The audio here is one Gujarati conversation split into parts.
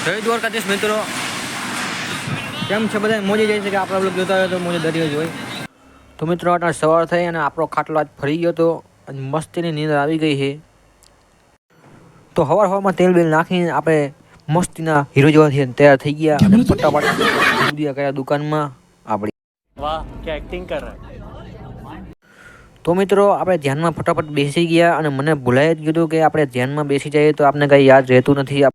જય દ્વારકાધીશ મિત્રો, કેમ છે બધા? મોજે જાય છે કે આપણા બ્લોગ જોતા હોય તો મોજે દરિયો જ હોય. તો મિત્રો અત્યારે સવાર થઈ અને આપણો ખાટલો આજ ફરી ગયો તો મસ્તીની નીંદર આવી ગઈ છે. તો હવામાં તેલ બેલ નાખીને આપણે મસ્તીના હીરો જેવા તૈયાર થઈ ગયા અને ફટાફટ દુધિયા કર્યા દુકાનમાં આપણી. વાહ, क्या एक्टिंग कर रहा है. તો મિત્રો આપણે ધ્યાનમાં ફટાફટ બેસી ગયા અને મને ભૂલાઈ જ ગયું કે આપણે ધ્યાનમાં બેસી જઈએ તો આપણે કંઈ યાદ રહેતું નથી.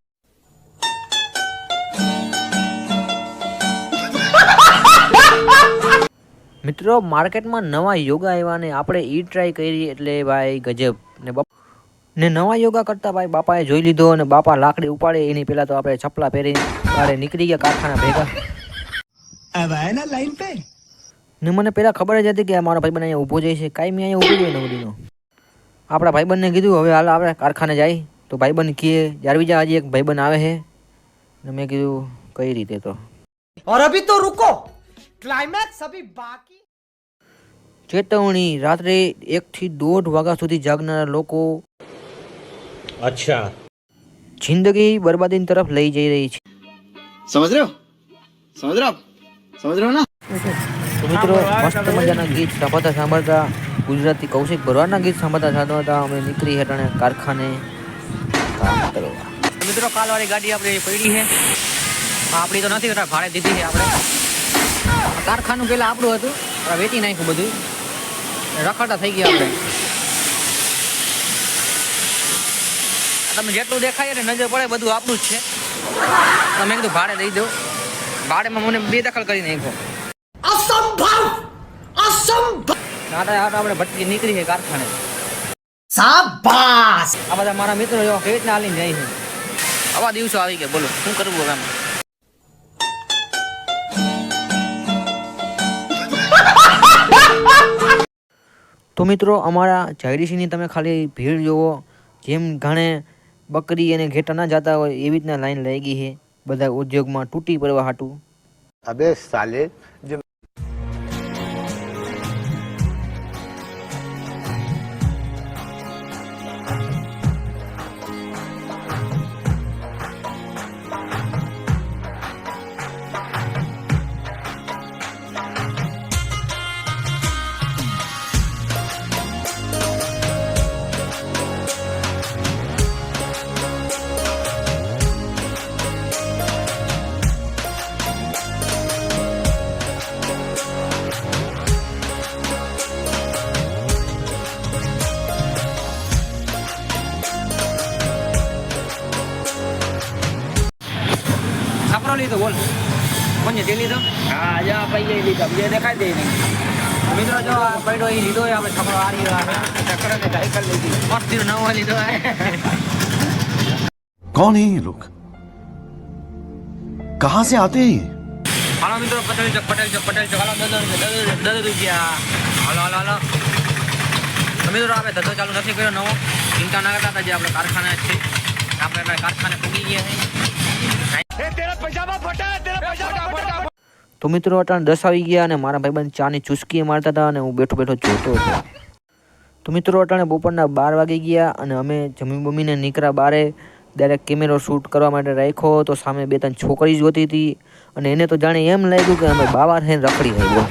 મિત્રો માર્કેટમાં નવા યોગા આવ્યા ને આપણે ઈ ટ્રાય કરી એટલે ભાઈ ગજબ ને નવા યોગા કરતા ભાઈ બાપાએ જોઈ લીધો અને બાપા લાકડી ઉપાડે એની પહેલા તો આપણે ચપલા પહેરી બહાર નીકળી ગયા કારખાના ભેગા. ને મને પહેલા ખબર જ હતી કે મારો ભાઈબંધ અહીંયા ઊભો જાય છે, કાંઈ મેં અહીંયા ઊભો જાય નવડીનો. આપણા ભાઈબંધને કીધું હવે હાલ આપણે કારખાને જાય. તો ભાઈબંધ કહે યાર બીજા હજી એક ભાઈબંધ આવે છે ને મેં કીધું કઈ રીતે તો और अभी तो रुको, क्लाइमैक्स अभी बाकी. ચેતવણી, રાત્રે 1 થી 1.5 વાગ્યા સુધી જાગનારા લોકો अच्छा, જિંદગી બરબાદી તરફ લઈ જઈ રહી છે. समझ रहे हो ना. તો મિત્રો મસ્ત મજાના ગીત સાંભળતા ગુજરાતી કૌશિક ભરવાડના ગીત સાંભળતા અમે નીકળી હેઠળ કારખાને કામ કરવા. મિત્રો કાલવાળી ગાડી આપણે પડી છે, આપણી તો નથી ભાડે દીધી છે. આપણે કારખાનું પેલા આપણું હતું, વેચી નાખ્યું બધું, રખડતા થઈ ગયા આપણે. તમે જેટલું દેખાય ને નજર પડે બધું આપણું જ છે. તમે કીધું ભાડે દઈ દો. ભાડેમાં મને બેદખલ કરી નાખ્યો. આપણે ભટકી નીકળી છે કારખાને. शाबाश. આ બધા મારા મિત્રો કેવી રીતના હાલીને જાય છે. આવા દિવસો આવી ગયા, બોલો શું કરવું હવે આમાં. તો મિત્રો અમારા જાયડીસીની તમે ખાલી ભીડ જોવો, જેમ ઘણે બકરી અને ઘેટા ના જતા હોય એવી રીતના લાઈન લઈ ગઈ છે બધા ઉદ્યોગમાં તૂટી પડવા હાટું. अबे साले जो છાપરો લીધો, બોલ કોને તે લીધો? હા જા પૈયે લીધો, બીજે દેખાય દે નહીં. મિત્રો જો આ પડ્યો એ લીધો આપણે છાપરો આ રહ્યો ચક્કર ને સાયકલ લીધી મસ્ત નવો લીધો. कौन है ये लोग, कहाँ से आते हैं ये? હાલો મિત્રો પટેલ ચોક હાલો દદ રૂપિયા હાલો. તો મિત્રો આપણે ધંધો ચાલુ નથી કર્યો નવો, ચિંતા ના કરતા જે આપણે કારખાના છે, આપણે કારખાને પૂગી ગયા છે. તો મિત્રો અટાણ 10 આવી ગયા અને મારા ભાઈબંધ ચાની ચુસ્કી મારતા હતા અને હું બેઠો જોતો હતો. તો મિત્રો અટાણે બપોરના 12 વાગી ગયા અને અમે જમી બમીને નીકળ્યા બારે. ડાયરેક્ટ કેમેરો શૂટ કરવા માટે રાખ્યો તો સામે 2-3 છોકરી જોતી હતી અને એને તો જાણે એમ લાગ્યું કે અમે બાવા થઈને રખડી ગઈ.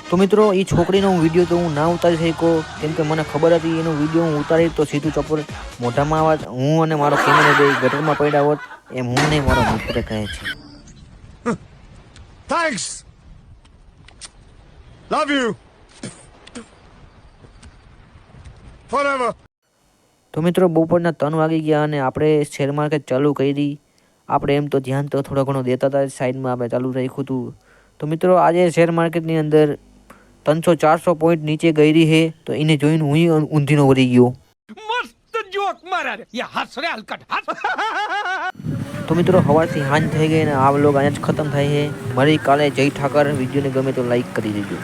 તો મિત્રો એ છોકરીનો વિડીયો તો હું ના ઉતારી શક્યો કેમ કે મને ખબર હતી એનો વિડીયો હું ઉતારી તો સીધું ચપ્પલ મોઢામાં આવત, હું અને મારો કેમેરો બે ગટરમાં પડ્યા હોત. એમ હું નહીં, મારો મિત્ર કહે છે. Thanks. Love you. Forever. તો મિત્રો બપોરના 3 વાગી ગયા અને આપણે શેર માર્કેટ ચાલુ કરી. આપણે એમ તો ધ્યાન તો થોડો ઘણો દેતા હતા, સાઈડમાં આપણે ચાલુ રાખ્યું હતું. તો મિત્રો આજે શેર માર્કેટની અંદર 300-400 પોઈન્ટ નીચે ગઈ છે તો એને જોઈને હું ઊંધીનો વળી ગયો. मस्त जोक मारा रे, ये हंस रे हलकट हंस. તો મિત્રો સવારથી હાંજ થઈ ગઈ અને આ વ્લોગ અહીંયા જ ખતમ થાય છે. મારી કાલે જય ઠાકર. વિડીયોને ગમે તો લાઈક કરી દેજો.